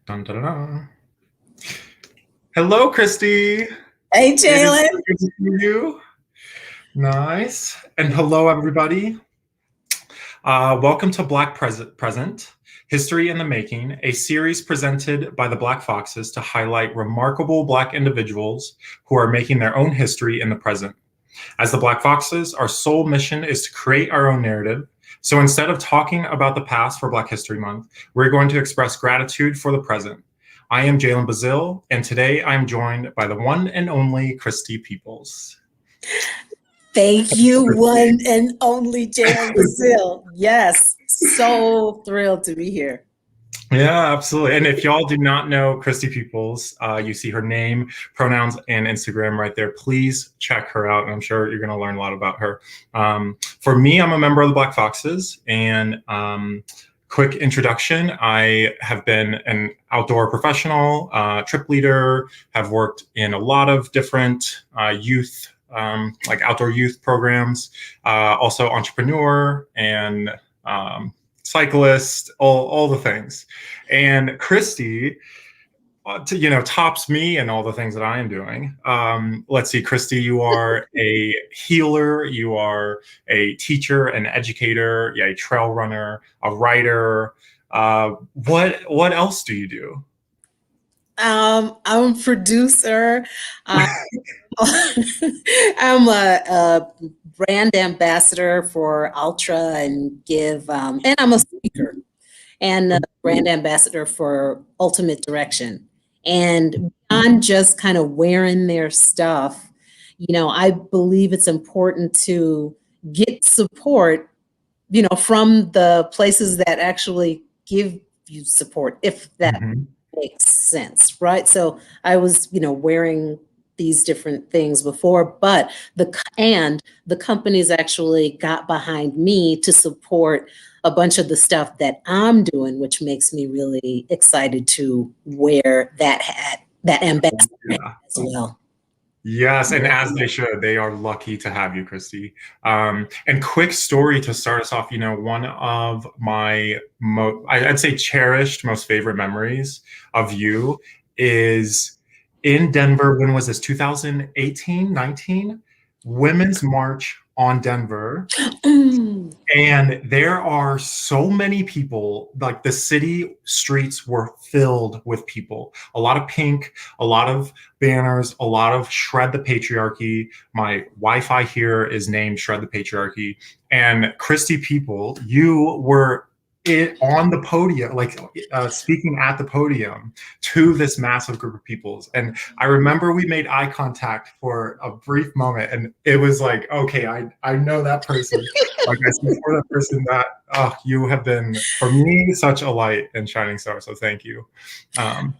Dun, dun, dun, dun. Hello, Christy. Hey, It is Jalen. so good to see you. Nice. And hello, everybody. Welcome to Black Present History in the Making, a series presented by the Black Foxes to highlight remarkable Black individuals who are making their own history in the present. As the Black Foxes, our sole mission is to create our own narrative. So instead of talking about the past for Black History Month, we're going to express gratitude for the present. I am Jalen Bazile, and today I'm joined by the one and only Kriste Peoples. Thank you, one and only Jalen Bazile. Yes, so thrilled to be here. Yeah, absolutely. And if y'all do not know Kriste Peoples, you see her name, pronouns, and Instagram right there. Please check her out, and I'm sure you're going to learn a lot about her. For me, I'm a member of the Black Foxes, and quick introduction, I have been an outdoor professional, trip leader, have worked in a lot of different youth, like outdoor youth programs, also entrepreneur and cyclist, all the things. And Kriste, tops me and all the things that I am doing. Let's see, Kriste, you are a healer, you are a teacher, an educator, yeah, a trail runner, a writer. What else do you do? I'm a producer. Uh, I'm a brand ambassador for Ultra and Give, and I'm a speaker and a brand ambassador for Ultimate Direction. And beyond just kind of wearing their stuff, I believe it's important to get support, from the places that actually give you support, if that Mhm. makes sense, right? So I was, wearing these different things before, but the companies actually got behind me to support a bunch of the stuff that I'm doing, which makes me really excited to wear that hat, that ambassador hat Yeah. as well. Yes, and as they should, they are lucky to have you, Kriste. And quick story to start us off. One of my I'd say cherished, most favorite memories of you is in Denver. When was this? 2018, 19? Women's March on Denver. Mm. And there are so many people, like the city streets were filled with people. A lot of pink, a lot of banners, a lot of Shred the Patriarchy. My Wi-Fi here is named Shred the Patriarchy. And Kriste People, you were on the podium, like speaking at the podium to this massive group of people. And I remember we made eye contact for a brief moment, and it was like, okay, I know that person. Like I see for that person that you have been for me such a light and shining star. So thank you. Um,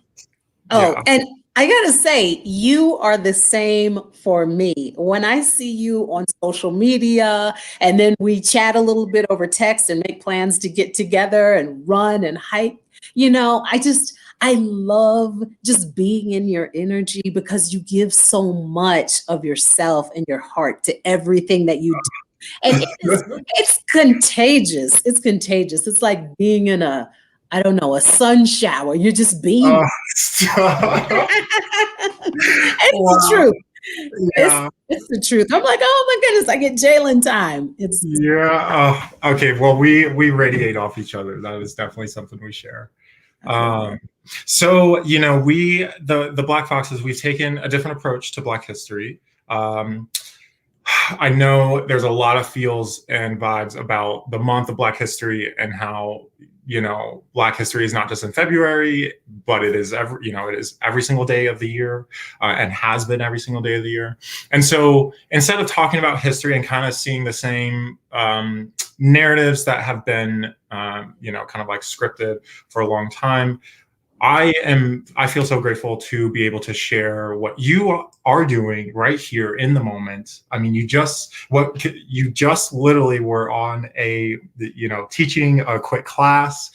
Oh, yeah. and I gotta say, you are the same for me. When I see you on social media and then we chat a little bit over text and make plans to get together and run and hike, I love just being in your energy because you give so much of yourself and your heart to everything that you do. And it's contagious. It's contagious. It's like being in I don't know, a sun shower. You're just beaming. Oh, stop. It's Wow. true. It's Yeah. it's the truth. I'm like, oh my goodness, I get Jalen time. Yeah. Okay. Well, we radiate off each other. That is definitely something we share. I love Um, that. so we the Black Foxes, we've taken a different approach to Black history. Um, I know there's a lot of feels and vibes about the month of Black history and how Black history is not just in February, but it is every single day of the year, and has been every single day of the year. And so instead of talking about history and kind of seeing the same narratives that have been kind of like scripted for a long time, I feel so grateful to be able to share what you are doing right here in the moment. I mean, you just literally were on teaching a quick class.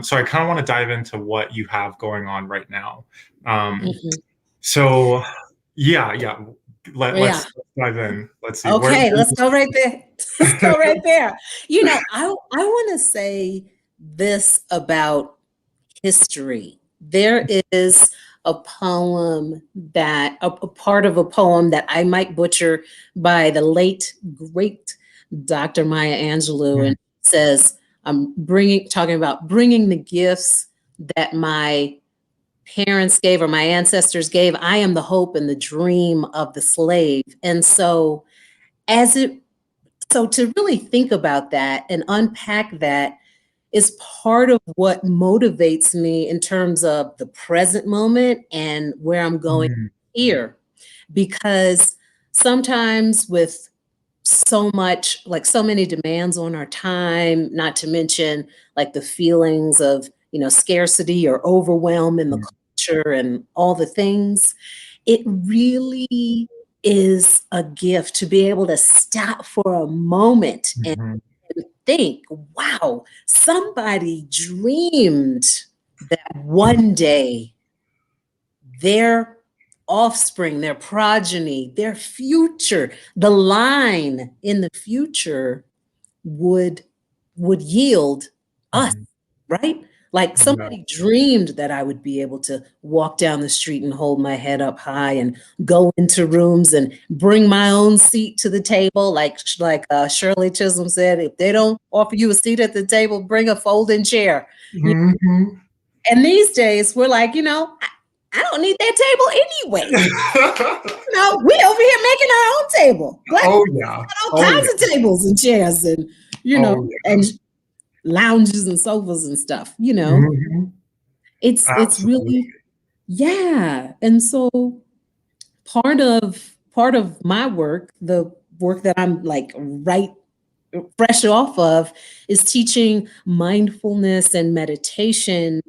So I kind of want to dive into what you have going on right now. Mhm. So yeah. Yeah. Let's dive in. Let's see. Okay, let's go right there. Let's go right there. I want to say this about history. There is a poem that a part of a poem that I might butcher by the late great Dr. Maya Angelou, and Mm, it says, I'm bringing talking about bringing the gifts that my parents gave or my ancestors gave. I am the hope and the dream of the slave. And so as it so to really think about that and unpack that is part of what motivates me in terms of the present moment and where I'm going mm, here. Because sometimes with so much, like so many demands on our time, not to mention like the feelings of, scarcity or overwhelm in the mm, culture and all the things, it really is a gift to be able to stop for a moment and mhm, think, wow, somebody dreamed that one day their offspring, their progeny, their future, the line in the future would yield us, mhm. right? Like Yeah. somebody dreamed that I would be able to walk down the street and hold my head up high and go into rooms and bring my own seat to the table. Like Shirley Chisholm said, if they don't offer you a seat at the table, bring a folding chair. Mhm. And these days, we're like, I don't need that table anyway. We over here making our own table. Black Oh, people yeah. got all Oh, kinds yeah. of tables and chairs and, Oh, yeah. and lounges and sofas and stuff. Mhm. It's Absolutely. really, yeah. And so part of my work, the work that I'm like right fresh off of, is teaching mindfulness and meditation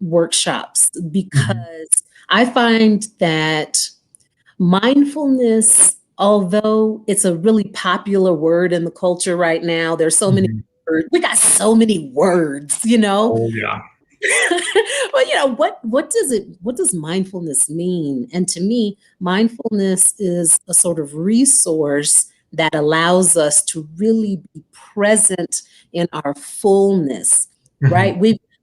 workshops, Mhm, because I find that mindfulness, although it's a really popular word in the culture right now, there's so many mhm. words. We got so many words. Oh, yeah. But what does mindfulness mean? And to me, mindfulness is a sort of resource that allows us to really be present in our fullness, Mhm, right?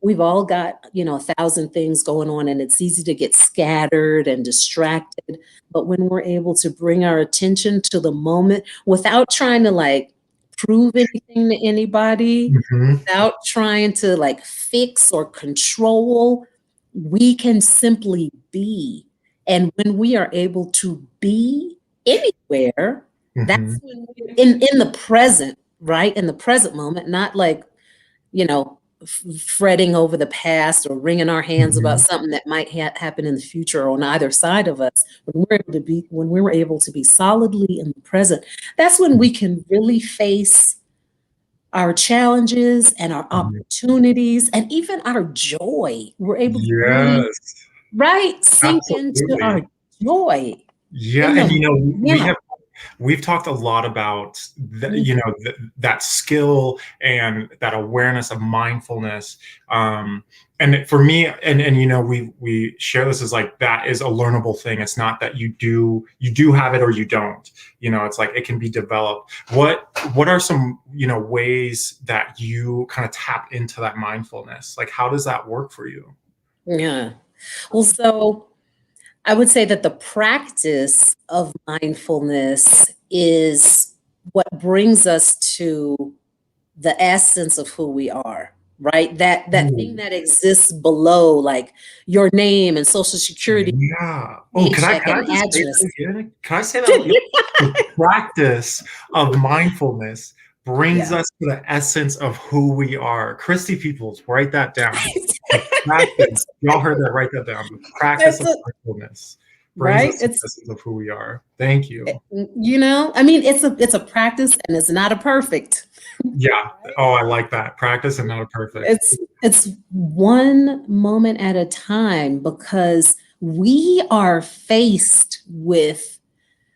We've all got, 1,000 things going on, and it's easy to get scattered and distracted. But when we're able to bring our attention to the moment without trying to like prove anything to anybody, mhm, without trying to like fix or control, we can simply be. And when we are able to be anywhere, that's mhm, when we're in the present, right? In the present moment, not like, you know, fretting over the past or wringing our hands about mhm, something that might happen in the future on either side of us. When we're able to be solidly in the present, that's when we can really face our challenges and our mhm. opportunities and even our joy. We're able to really, Yes, right, sink into our absolutely. joy Yeah, in and, the, yeah. we've talked a lot about Mhm. that skill and that awareness of mindfulness. And for me, and we share this as like that is a learnable thing. It's not that you do have it or you don't. It's like it can be developed. What are some ways that you kind of tap into that mindfulness? Like how does that work for you? Yeah. Well, so I would say that the practice of mindfulness is what brings us to the essence of who we are, right? That thing Ooh, that exists below, like your name and social security, yeah. Oh, can I paycheck can I and just say address. that again? Can I say that again? The practice of mindfulness brings Yeah. us to the essence of who we are. Kriste Peoples, write that down. The practice, y'all heard that, write that down. The practice It's of a, mindfulness brings right? us to the essence of who we are. Thank you. I mean, it's a practice and it's not a perfect. Yeah. Right? Oh, I like that. Practice and not a perfect. It's one moment at a time, because we are faced with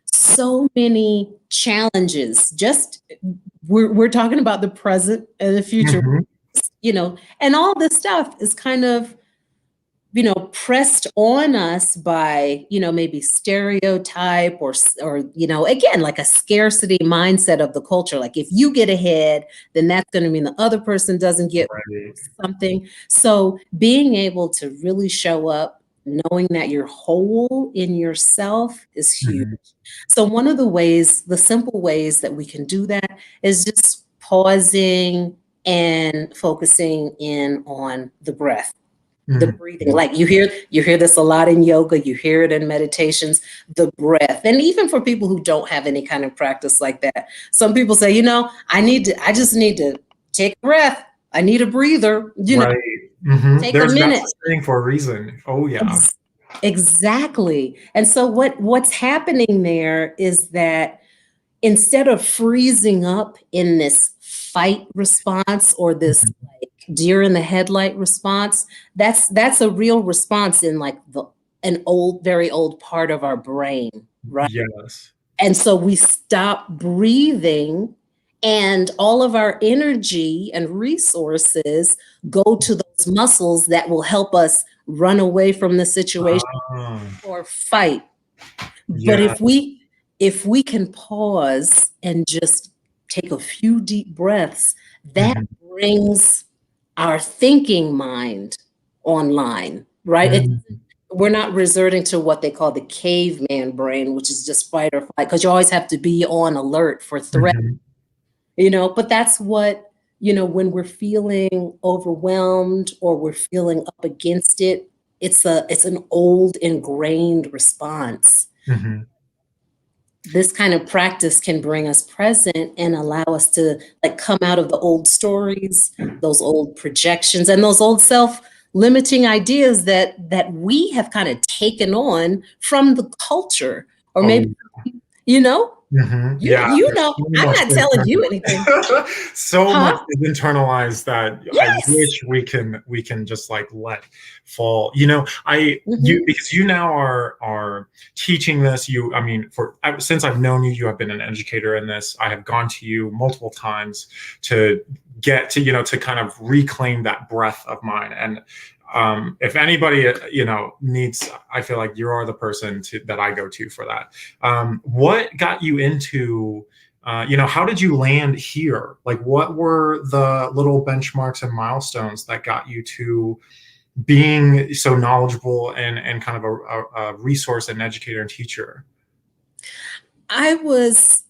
so many challenges. Just we're talking about the present and the future, Mhm. and all this stuff is kind of pressed on us by, maybe stereotype or, again, like a scarcity mindset of the culture. Like if you get ahead, then that's going to mean the other person doesn't get Right. something. So being able to really show up, knowing that you're whole in yourself is huge. Mhm. So one of the simple ways that we can do that is just pausing and focusing in on the breath, the Mhm. breathing. Like you hear this a lot in yoga, you hear it in meditations, the breath. And even for people who don't have any kind of practice like that, some people say, I just need to take a breath. I need a breather, Right. Mhm. take a That's minute. a saying for a reason. Oh, yeah. Ex- Exactly. And so what's happening there is that instead of freezing up in this fight response or this Mhm. like deer in the headlight response, that's a real response in like an old, very old part of our brain, right? Yes. And so we stop breathing, and all of our energy and resources go to those muscles that will help us run away from the situation Ah, or fight. But yeah. if we can pause and just take a few deep breaths, that Mhm. brings our thinking mind online, right? Mhm. We're not resorting to what they call the caveman brain, which is just fight or flight, because you always have to be on alert for threat, Mhm. but that's what, when we're feeling overwhelmed or we're feeling up against it, it's an old ingrained response. Mhm. This kind of practice can bring us present and allow us to like come out of the old stories, those old projections, and those old self-limiting ideas that we have kind of taken on from the culture. Or maybe, Oh, you know, mhm. you Yeah, you there's know, so I'm much not telling you anything. internal so much Huh? is internalized that I Yes. wish we can just, like, let fall. Hmm. Because you now are teaching this, I mean, since I've known you, you have been an educator in this. I have gone to you multiple times to get to kind of reclaim that breath of mine, and if anybody needs, I feel like you are the person that I go to for that. What got you into, how did you land here? Like, what were the little benchmarks and milestones that got you to being so knowledgeable and kind of a resource and educator and teacher? I was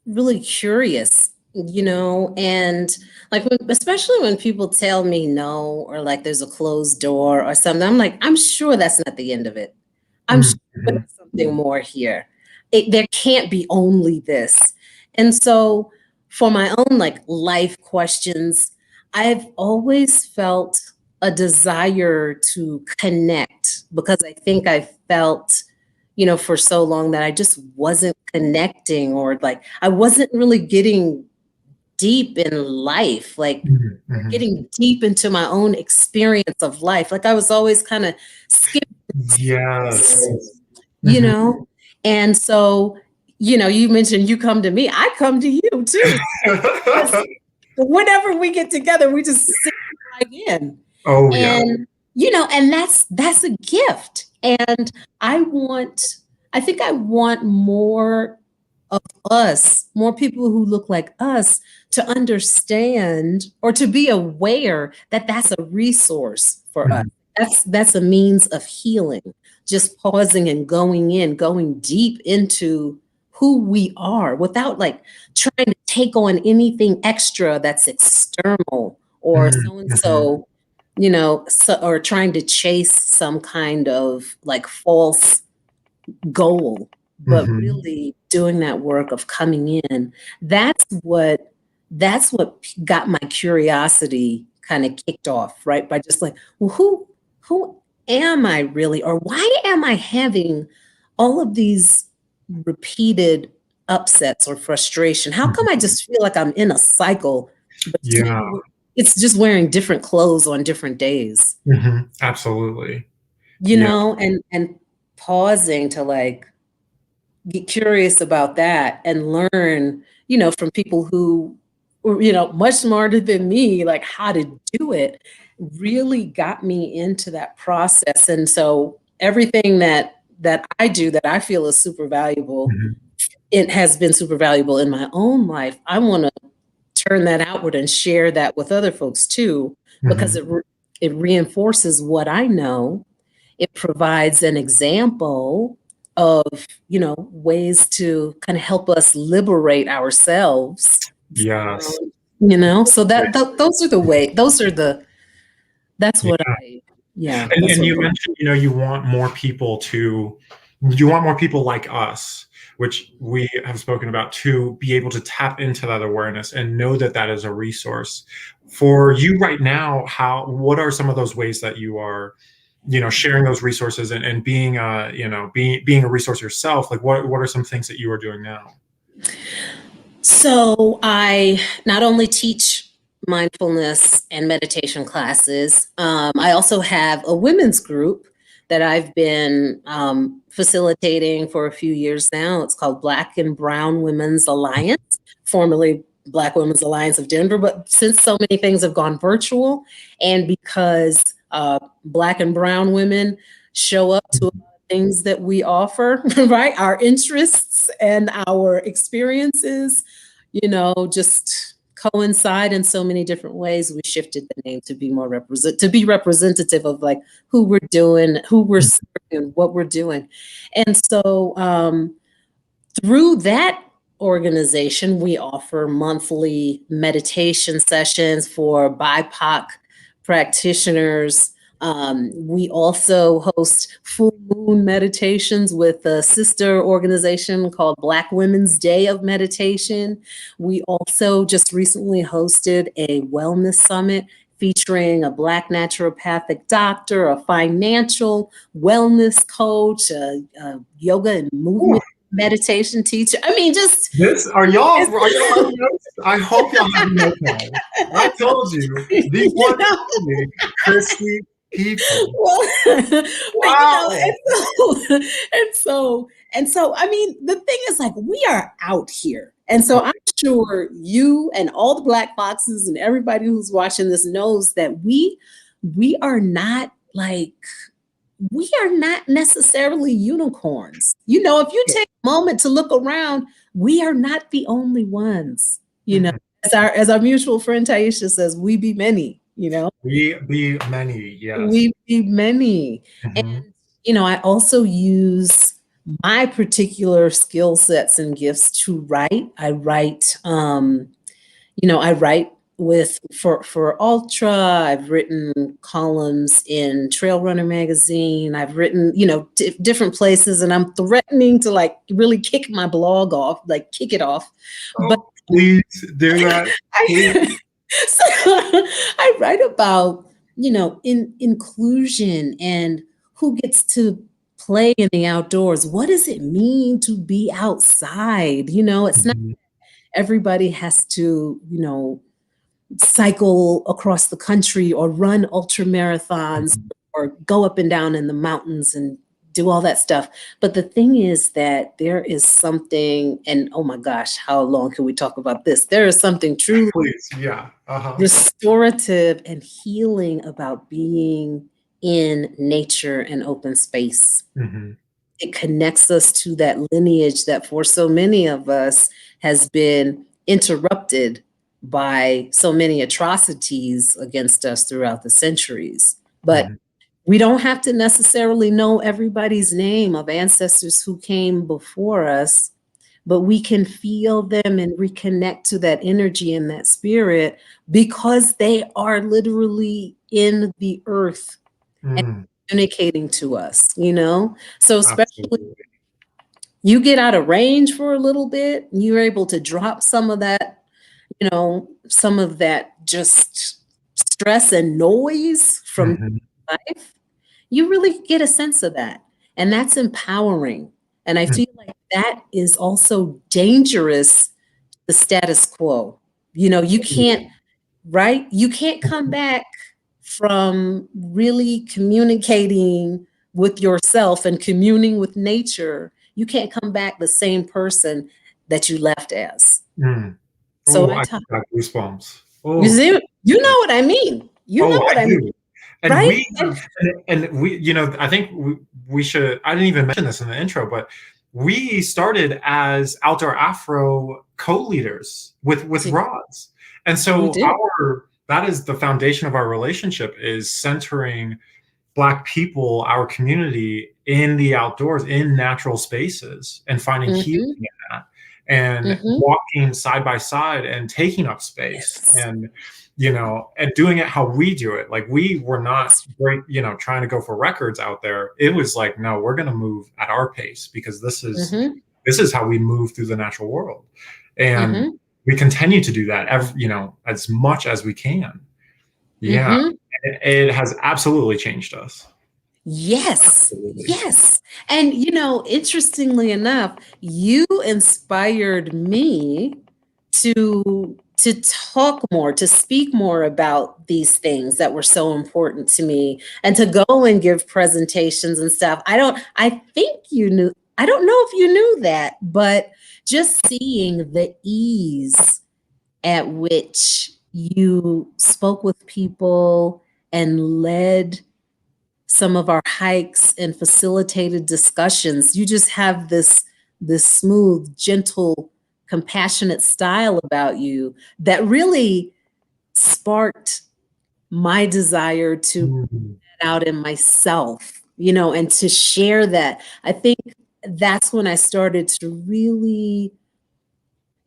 really curious, and like especially when people tell me no or like there's a closed door or something, I'm like, I'm sure that's not the end of it. I'm sure Mm-hmm. there's something more here. There can't be only this. And so for my own like life questions, I've always felt a desire to connect because I think I felt, for so long that I just wasn't connecting or like I wasn't really getting deep in life, like or Mm-hmm. getting deep into my own experience of life. Like I was always kind of skipping Yes. steps, you Mm-hmm. know? And so, you mentioned you come to me, I come to you too. Just whenever we get together, we just sit right in. Oh, yeah. And, and that's a gift. And I want, I think I want more of us, more people who look like us to understand or to be aware that that's a resource for us. Mhm. That's a means of healing. Just pausing and going deep into who we are without like trying to take on anything extra that's external or so and Mhm. so, or trying to chase some kind of like false goal, but Mhm. really doing that work of coming in. That's what got my curiosity kind of kicked off, right? By just like, well, who am I really, or why am I having all of these repeated upsets or frustration? How come I Mhm. just feel like I'm in a cycle, but Yeah. it's just wearing different clothes on different days, Mhm. Absolutely. Yeah. and pausing to like get curious about that and learn, from people who were, much smarter than me, like how to do it. really got me into that process. And so everything that I do that I feel is super valuable, Mhm. it has been super valuable in my own life. I want to turn that outward and share that with other folks too, because Mhm. it reinforces what I know. It provides an example of, ways to kind of help us liberate ourselves. Yes. So those are the way, that's what Yeah. that's And what. you mentioned, you want more people like us, which we have spoken about, to be able to tap into that awareness and know that that is a resource for you right now. What are some of those ways that you are, sharing those resources and being being a resource yourself? Like what are some things that you are doing now? So I not only teach mindfulness and meditation classes, I also have a women's group that I've been facilitating for a few years now. It's called Black and Brown Women's Alliance, formerly Black Women's Alliance of Denver. But since so many things have gone virtual, and because Black and Brown women show up to a lot of things that we offer, right? Our interests and our experiences, just coincide in so many different ways. We shifted the name to be more representative of like who we're doing, who we're serving, what we're doing. And so through that organization, we offer monthly meditation sessions for BIPOC practitioners. We also host full moon meditations with a sister organization called Black Women's Day of Meditation. We also just recently hosted a wellness summit featuring a Black naturopathic doctor, a financial wellness coach, a yoga and Ooh, movement meditation teacher. I mean, just are y'all having notes? I hope y'all have notes on. I told you the you one know, and only Kriste Peoples. well, but Wow. and so, I mean, the thing is, like, we are out here. And so I'm sure you and all the Black foxes and everybody who's watching this knows that we are not like we are not necessarily unicorns. If you take a moment to look around, we are not the only ones. Mhm. As our mutual friend Taisha says, we be many, We be many, yes. we be many. Mhm. And, I also use my particular skill sets and gifts to write. I write with for Ultra. I've written columns in Trail Runner magazine. I've written, different places, and I'm threatening to like really kick my blog off, like kick it off. But Oh, please do that. Please. I, so I write about, in inclusion and who gets to play in the outdoors. What does it mean to be outside? It's not Mhm. everybody has to, cycle across the country or run ultra marathons Mhm. or go up and down in the mountains and do all that stuff. But the thing is that there is something, and oh my gosh, how long can we talk about this? There is something truly Please, yeah. Uh-huh. restorative and healing about being in nature and open space. Mhm. It connects us to that lineage that for so many of us has been interrupted by so many atrocities against us throughout the centuries. But Mhm. we don't have to necessarily know everybody's name of ancestors who came before us, but we can feel them and reconnect to that energy and that spirit because they are literally in the earth and Mm, communicating to us. So especially absolutely. you get out of range for a little bit, you're able to drop some of that just stress and noise from Mhm. life. You really get a sense of that. And that's empowering. And I Mm, feel like that is also dangerous, the status quo. You can't, right? You can't come back from really communicating with yourself and communing with nature. You can't come back the same person that you left as. mm. So Oh, I I talk, just got goosebumps. you Oh, see, you know what I mean. You know Oh, what I I mean, do. And right? we and we, I think we should, I didn't even mention this in the intro, but we started as Outdoor Afro co-leaders with Rods. And We so did. that is the foundation of our relationship, is centering Black people, our community, in the outdoors, in natural spaces, and finding healing Mm-hmm. in that, and Mm-hmm. walking side by side and taking up space, Yes. and and doing it how we do it. Like, we were not Yes. great, trying to go for records out there. It was like, no, we're going to move at our pace, because Mm-hmm. this is how we move through the natural world, and Mm-hmm. we continue to do that as much as we can. Yeah, Mm-hmm. it has absolutely changed us. Yes. Absolutely. Yes. And interestingly enough, you inspired me to talk more, to speak more about these things that were so important to me, and to go and give presentations and stuff. I think you knew, I don't know if you knew that, but just seeing the ease at which you spoke with people and led some of our hikes and facilitated discussions. You just have this smooth, gentle, compassionate style about you that really sparked my desire to put Mm. that out in myself, and to share that. I think that's when I started to really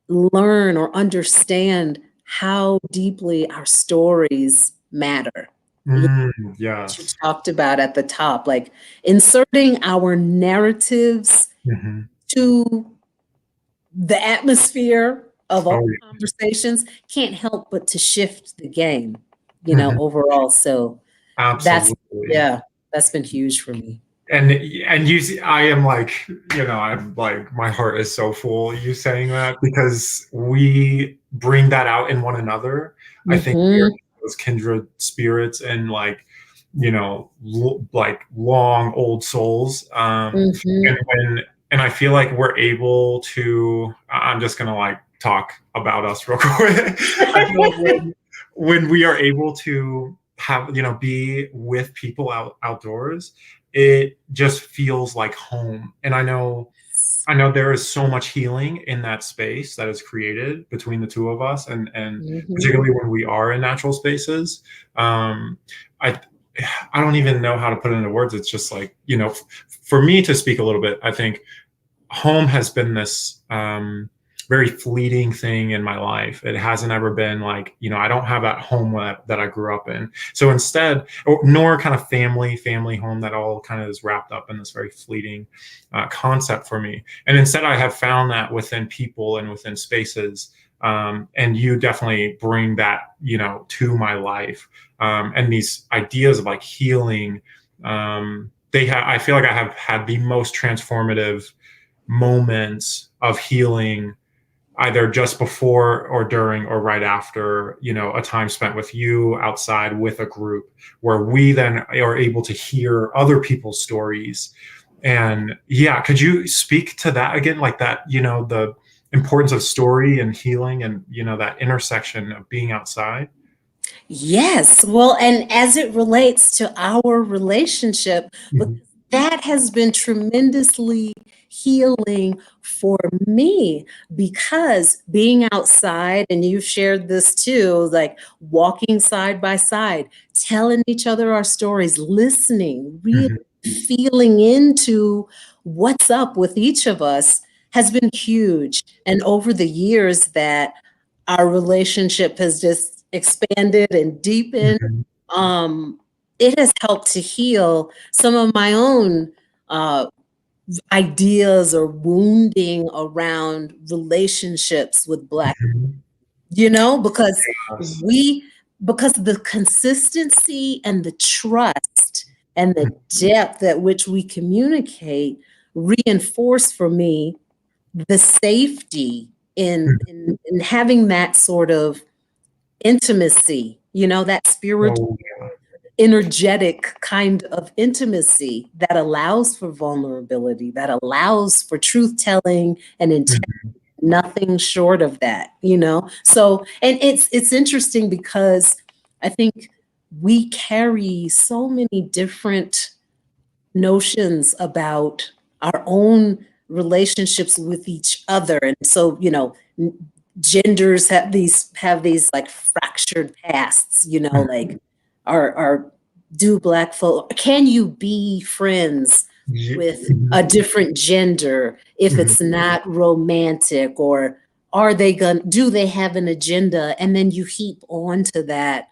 learn or understand how deeply our stories matter. Mm, You yes. talked about at the top, like inserting our narratives Hmm. to the atmosphere of all Oh, yeah. conversations can't help but to shift the game, Mhm. overall. So that's, Absolutely. yeah, that's been huge for me. And you see, I am like, I'm like, my heart is so full, you saying that, because we bring that out in one another. I think we are Hmm. those kindred spirits, and like, like long old souls. And Hmm. I feel like we're able to, I'm just gonna like talk about us real quick. I feel like when we are able to have, be with people outdoors, it just feels like home. And I know there is so much healing in that space that is created between the two of us, and Hmm. particularly when we are in natural spaces. um i I don't even know how to put it into words. It's just like, for me to speak a little bit, I think home has been this very fleeting thing in my life. It hasn't ever been like, I don't have that home that I grew up in. So instead, nor kind of family home, that all kind of is wrapped up in this very fleeting concept for me. And instead, I have found that within people and within spaces. And you definitely bring that, to my life. And these ideas of like healing, I feel like I have had the most transformative moments of healing, either just before or during or right after, a time spent with you outside with a group, where we then are able to hear other people's stories. And yeah, could you speak to that again, like that, the importance of story and healing, and that intersection of being outside? Yes. Well, and as it relates to our relationship, because Mhm. that has been tremendously healing for me, because being outside, and you've shared this too, like walking side by side, telling each other our stories, listening, really Mhm. feeling into what's up with each of us has been huge. And over the years that our relationship has just expanded and deepened. Mhm. Um, it has helped to heal some of my own uh, ideas or wounding around relationships with Black, Mhm. because Yes. we, because the consistency and the trust and the depth at which we communicate reinforce for me the safety in, Mhm. in having that sort of intimacy, that spiritual, Oh, yeah. energetic kind of intimacy that allows for vulnerability, that allows for truth telling and integrity, Mhm. nothing short of that. So, and it's interesting because I think we carry so many different notions about our own relationships with each other. And so, genders have these like fractured pasts, like are do Black folk, can you be friends Yeah. with a different gender if it's not romantic, or do they have an agenda? And then you heap onto that,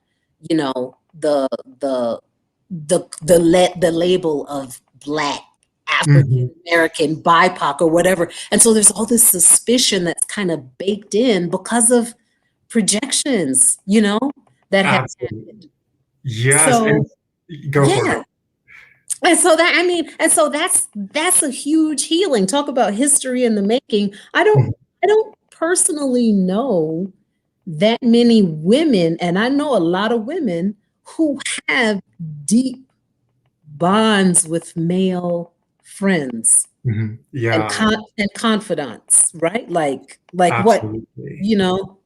the the label of Black, African American, BIPOC, or whatever. And so there's all this suspicion that's kind of baked in because of projections, that have Absolutely. happened. Yes. So And go for yeah. it. And so that's a huge healing. Talk about history in the making. I don't personally know that many women, and I know a lot of women who have deep bonds with male friends and Yeah, confidants, right? Like what, absolutely. you know,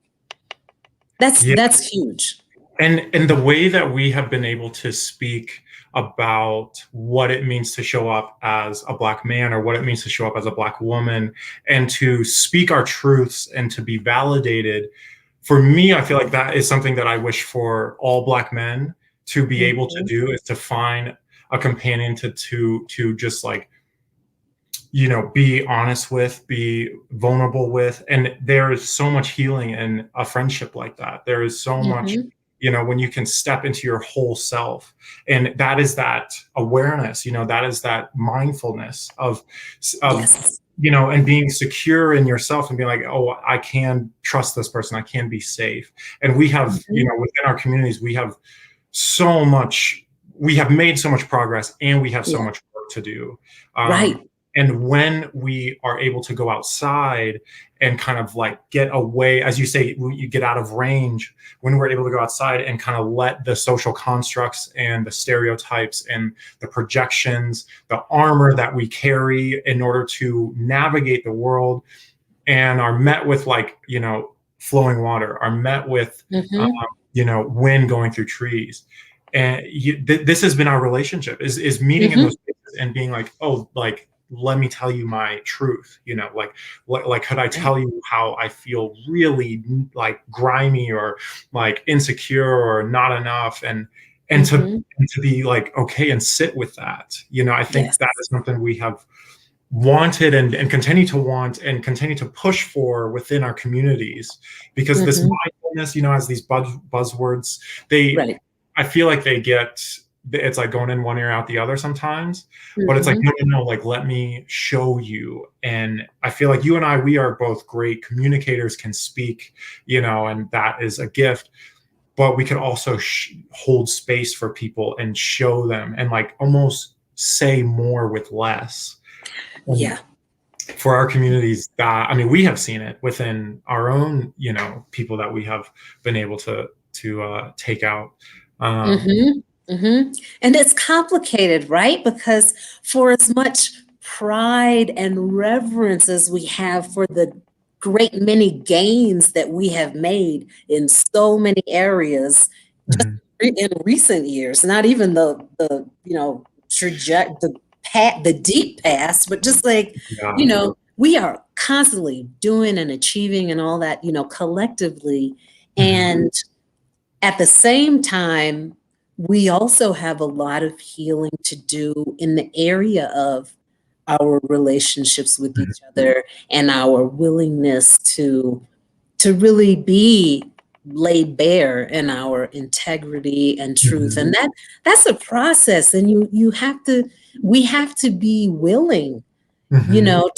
that's Yeah. that's huge. And the way that we have been able to speak about what it means to show up as a Black man or what it means to show up as a Black woman and to speak our truths and to be validated, for me, I feel like that is something that I wish for all Black men to be able to Mhm. do, is to find a companion to just like, be honest with, be vulnerable with. And there is so much healing in a friendship like that. There is so much, Mhm. when you can step into your whole self. And that is that awareness, that is that mindfulness of, Yes. and being secure in yourself and being like, oh, I can trust this person. I can be safe. And we have, Mhm. within our communities, so much, we have made so much progress and we have so Yeah. much work to do. Right. And when we are able to go outside and kind of like get away, as you say, you get out of range, when we're able to go outside and kind of let the social constructs and the stereotypes and the projections, the armor that we carry in order to navigate the world, and are met with like, flowing water, are met with, Mhm. wind going through trees. And this has been our relationship, is meeting in Mhm. those places and being like, oh, like, let me tell you my truth, like could I Right. tell you how I feel really like grimy or like insecure or not enough, and Mhm. to be like okay and sit with that. I think Yes. that is something we have wanted and continue to want and continue to push for within our communities, because this Mhm. mindfulness, as these buzzwords, they Right. I feel like it's like going in one ear out the other sometimes. But it's like, Mhm. no, no, no, like let me show you. And I feel like you and I, we are both great communicators, can speak, and that is a gift. But we could also hold space for people and show them and like almost say more with less. And Yeah. for our communities, that, I mean, we have seen it within our own, people that we have been able to take out. Um, Mhm. Mhm. And it's complicated, right? Because for as much pride and reverence as we have for the great many gains that we have made in so many areas mhm. in recent years, not even the the deep past, but just like, Yeah. we are constantly doing and achieving and all that, collectively. Mhm. And at the same time, we also have a lot of healing to do in the area of our relationships with Mhm. each other and our willingness to really be laid bare in our integrity and truth. Mhm. And that's a process. And we have to be willing, Mhm.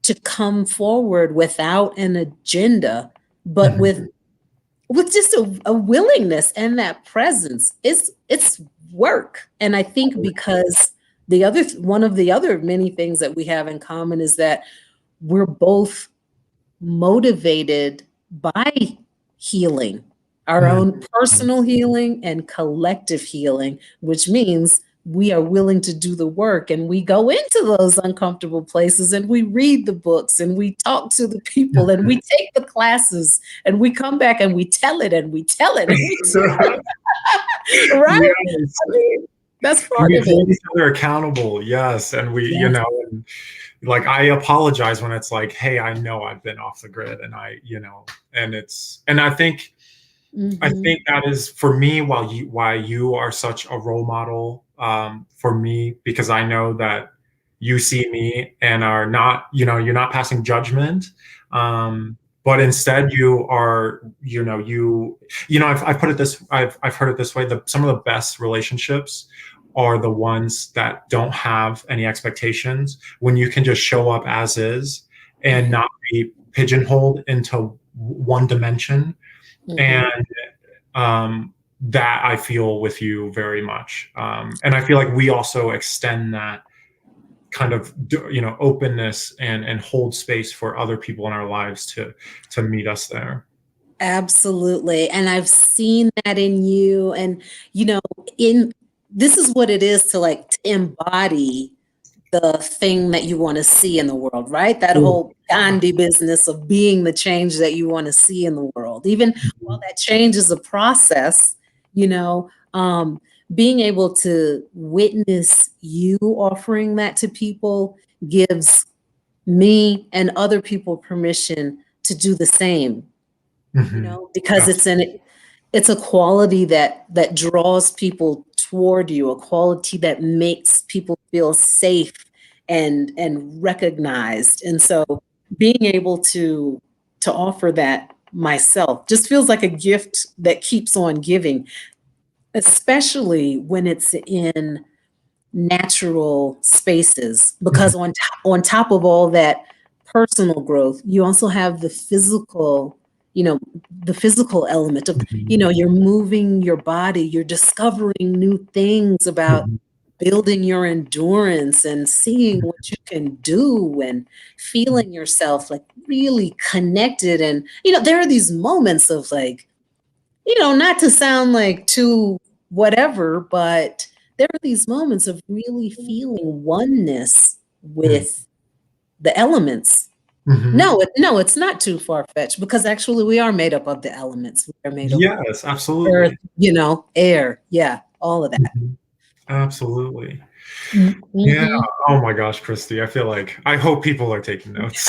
to come forward without an agenda, but Mhm. with just a willingness and that presence. It's work. And I think because one of the other many things that we have in common is that we're both motivated by healing, our Mhm. own personal healing and collective healing, which means we are willing to do the work, and we go into those uncomfortable places, and we read the books, and we talk to the people, and we take the classes, and we come back and we tell it and we tell it and we tell it. Right? Yes. I mean, that's part We of hold it. each other accountable. Yes. And we, you Yes. know, and like I apologize when it's like, hey, I know I've been off the grid, and and I think that is for me, why you are such a role model for me, because I know that you see me and are not, you're not passing judgment, but instead you are, I've put it this, I've heard it this way: some of the best relationships are the ones that don't have any expectations, when you can just show up as is and not be pigeonholed into one dimension. And that I feel with you very much. And I feel like we also extend that kind of, openness and hold space for other people in our lives to meet us there. Absolutely. And I've seen that in you. And, in this is what it is to embody the thing that you want to see in the world, right? That whole Gandhi business of being the change that you want to see in the world. Even while that change is a process, being able to witness you offering that to people gives me and other people permission to do the same, because it's a quality that draws people toward you, a quality that makes people feel safe and recognized. And so being able to offer that myself just feels like a gift that keeps on giving, especially when it's in natural spaces, because on top of all that personal growth, you also have the physical, the physical element of, you're moving your body, you're discovering new things about building your endurance and seeing what you can do and feeling yourself really connected. And, there are these moments of not to sound too whatever, but there are these moments of really feeling oneness with the elements. No, it's not too far-fetched, because actually we are made up of the elements. We are made up Yes, of absolutely. earth, air. Yeah, all of that. Absolutely. Yeah. Oh my gosh, Kriste, I hope people are taking notes.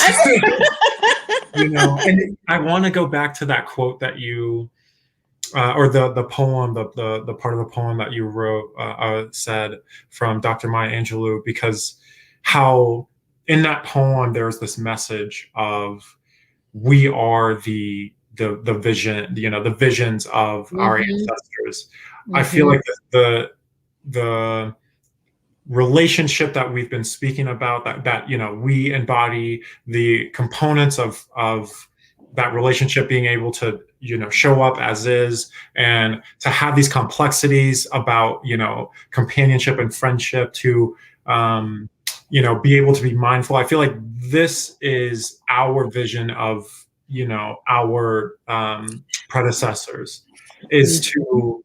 And I want to go back to that quote that you, or the poem, the part of the poem that you wrote, said, from Dr. Maya Angelou, because how in that poem there's this message of, we are the vision, the visions of our ancestors. I feel like the relationship that we've been speaking about, that we embody the components of that relationship, being able to show up as is, and to have these complexities about companionship and friendship, to be able to be mindful. I feel like this is our vision of our predecessors, is to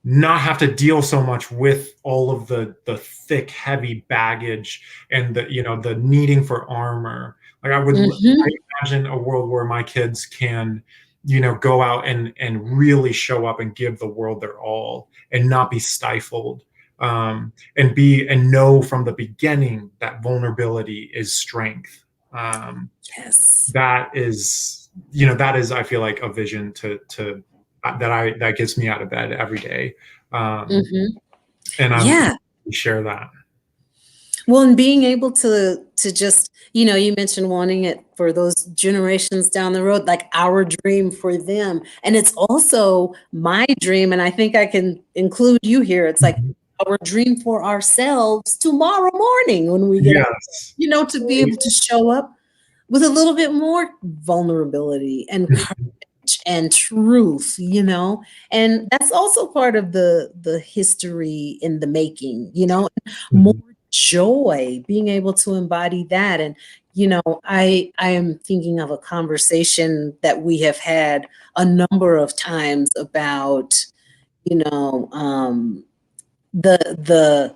not have to deal so much with all of the thick, heavy baggage, and the needing for armor. Like I imagine a world where my kids can go out and really show up and give the world their all, and not be stifled, and know from the beginning that vulnerability is strength. Yes. That is, I feel like a vision that gets me out of bed every day. And I share that. Well, and being able to just, you mentioned wanting it for those generations down the road, like our dream for them. And it's also my dream, and I think I can include you here. It's like our dream for ourselves tomorrow morning when we get up, to be able to show up with a little bit more vulnerability and courage and truth, and that's also part of the history in the making, more joy, being able to embody that. And I am thinking of a conversation that we have had a number of times about the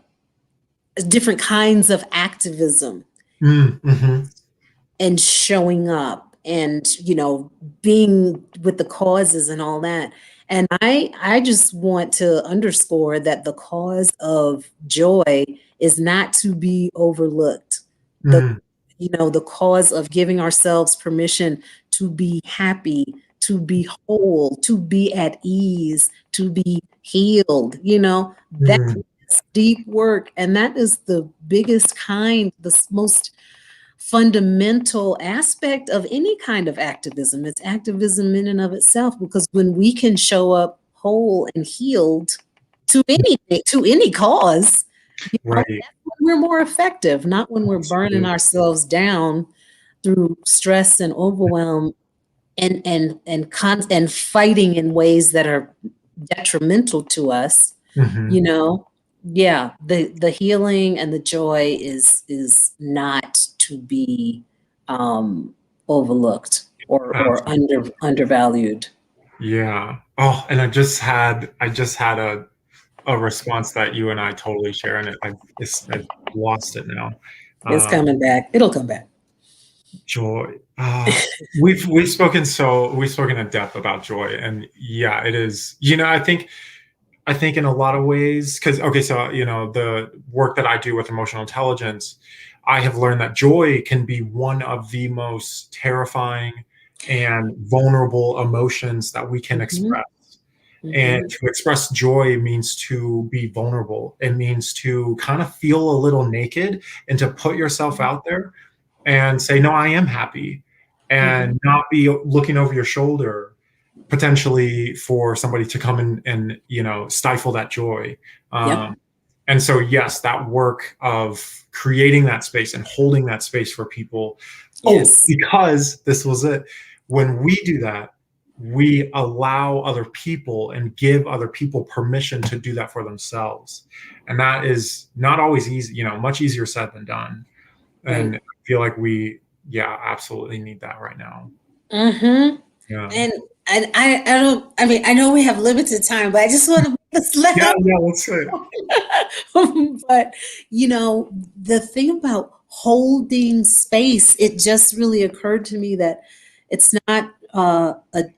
different kinds of activism Mm-hmm. and showing up and, being with the causes and all that. And I just want to underscore that the cause of joy is not to be overlooked. The, Mm-hmm. the cause of giving ourselves permission to be happy, to be whole, to be at ease, to be healed, that's deep work. And that is the biggest kind, the most fundamental aspect of any kind of activism. It's activism in and of itself, because when we can show up whole and healed to any cause, Right. that's when we're more effective, not when we're burning Absolutely. ourselves down through stress and overwhelm and fighting in ways that are detrimental to us. Mm-hmm. you know yeah, the healing and the joy is not to be overlooked or undervalued. Yeah. Oh, and I just had a response that you and I totally share, and I've lost it now. It's Um, coming back. It'll come back. joy. We've spoken in depth about joy, and yeah, it is. I think in a lot of ways, because okay, so the work that I do with emotional intelligence, I have learned that joy can be one of the most terrifying and vulnerable emotions that we can Mhm, express. And mhm, to express joy means to be vulnerable. It means to kind of feel a little naked and to put yourself out there and say, no, I am happy, mhm. and not be looking over your shoulder potentially for somebody to come in and stifle that joy. Yep. And so yes, that work of creating that space and holding that space for people. Oh, Yes. because this was it. When we do that, we allow other people and give other people permission to do that for themselves. And that is not always easy, much easier said than done. Right. And I feel like yeah, absolutely need that right now. Mm-hmm. Yeah. And I don't, I mean, I know we have limited time, but I just want to let Yeah, out. yeah, let's say it. But the thing about holding space, it just really occurred to me that it's not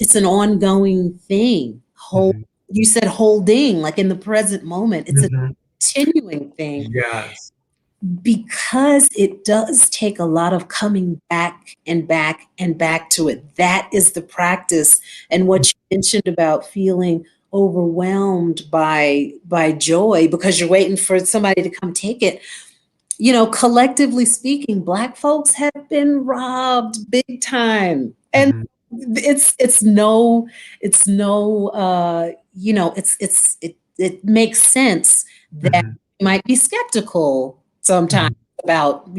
it's an ongoing thing. Mhm. You said holding, like in the present moment. It's a Mhm. continuing thing, Yes. because it does take a lot of coming back and back and back to it. That is the practice. And what you mentioned about feeling overwhelmed by joy because you're waiting for somebody to come take it. Collectively speaking, Black folks have been robbed big time. And Mhm. it makes sense that Mhm. you might be skeptical sometimes Mhm. about,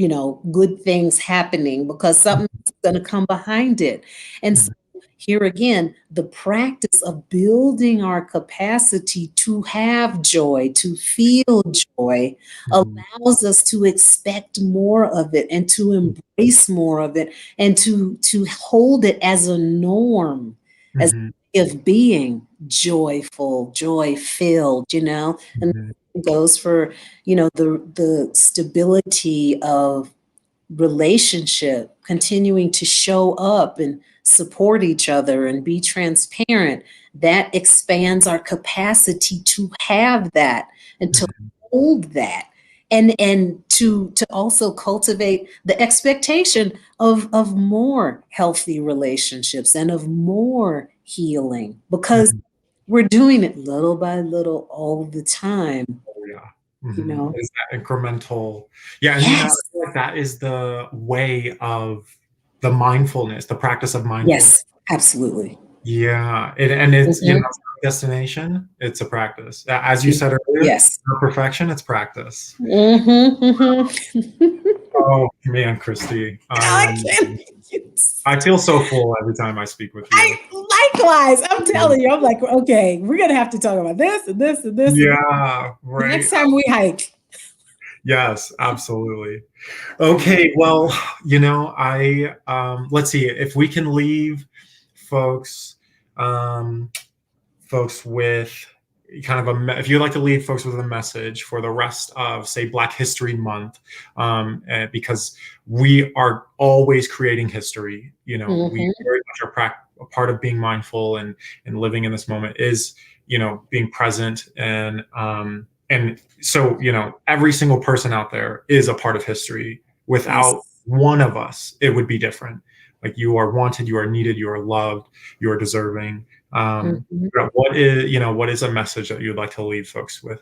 good things happening because something's going to come behind it. And so Mhm. here again, the practice of building our capacity to have joy, to feel joy, Mhm. allows us to expect more of it and to embrace more of it and to hold it as a norm, as Mhm. a way of being joyful, joy filled, and Mhm. it goes for the stability of relationship, continuing to show up and support each other and be transparent. That expands our capacity to have that and to Mhm. hold that. And to also cultivate the expectation of more healthy relationships and of more healing, because Mhm. we're doing it little by little all the time, Oh, yeah. you Mhm. know. Is that incremental? Yeah, and I Yes. feel like that is the way of the mindfulness, the practice of mindfulness. Yes, absolutely. Yeah, and it's, Mhm. it's not a destination, it's a practice. As you said earlier, Yes. not perfection, it's practice. Mhm, mhm. Oh man, Christy, I can't. I feel so full every time I speak with you. Likewise, I'm telling you, I'm like, okay, we're gonna have to talk about this and this and this and Yeah, the right. next time we hike. Yes, absolutely. Okay, well, I let's see if we can leave folks, folks with kind of if you'd like to leave folks with a message for the rest of, say, Black History Month, because we are always creating history. You know, we very much are a part of being mindful and living in this moment is, you know, being present. And so, you know, every single person out there is a part of history. Without one of us, it would be different. Like, you are wanted, you are needed, you are loved, you are deserving. What is a message that you'd like to leave folks with?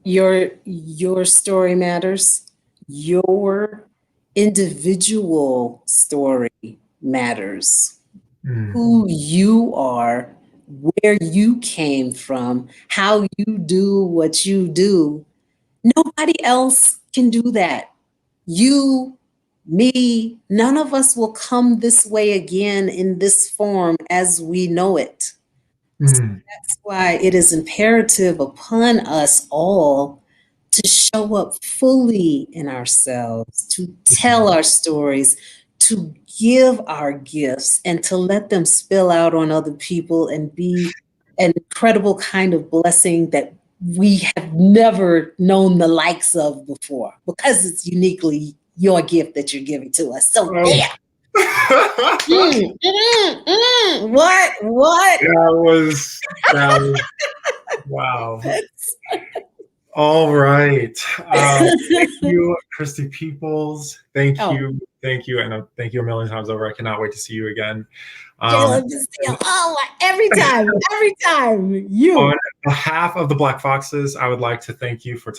Your story matters. Your individual story matters. Who you are, where you came from, how you do what you do. Nobody else can do that. You, me, none of us will come this way again in this form as we know it. So that's why it is imperative upon us all to show up fully in ourselves, to tell our stories, to give our gifts, and to let them spill out on other people and be an incredible kind of blessing that we have never known the likes of before, because it's uniquely your gift that you're giving to us. So yeah. What? That was wow. All right. Thank you, Kriste Peoples. Thank you, and thank you a million times over. I cannot wait to see you again. Jalen Bazile. Every time. You. On behalf of the Black Foxes, I would like to thank you for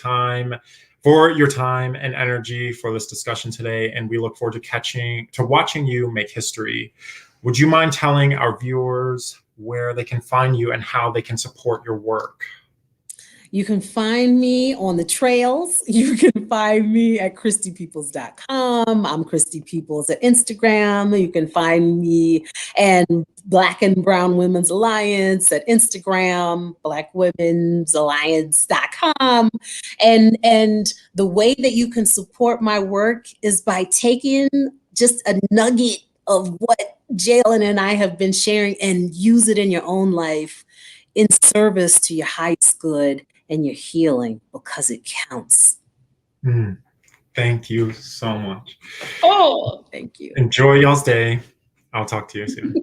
your time and energy for this discussion today, and we look forward to watching you make history. Would you mind telling our viewers where they can find you and how they can support your work? You can find me on the trails. You can find me at KristePeoples.com. I'm Kriste Peoples at Instagram. You can find me and Black and Brown Women's Alliance at Instagram, BlackWomen'sAlliance.com. And the way that you can support my work is by taking just a nugget of what Jalen and I have been sharing and use it in your own life in service to your highest good and your healing, because it counts. Thank you so much. Oh, thank you. Enjoy y'all's day. I'll talk to you soon.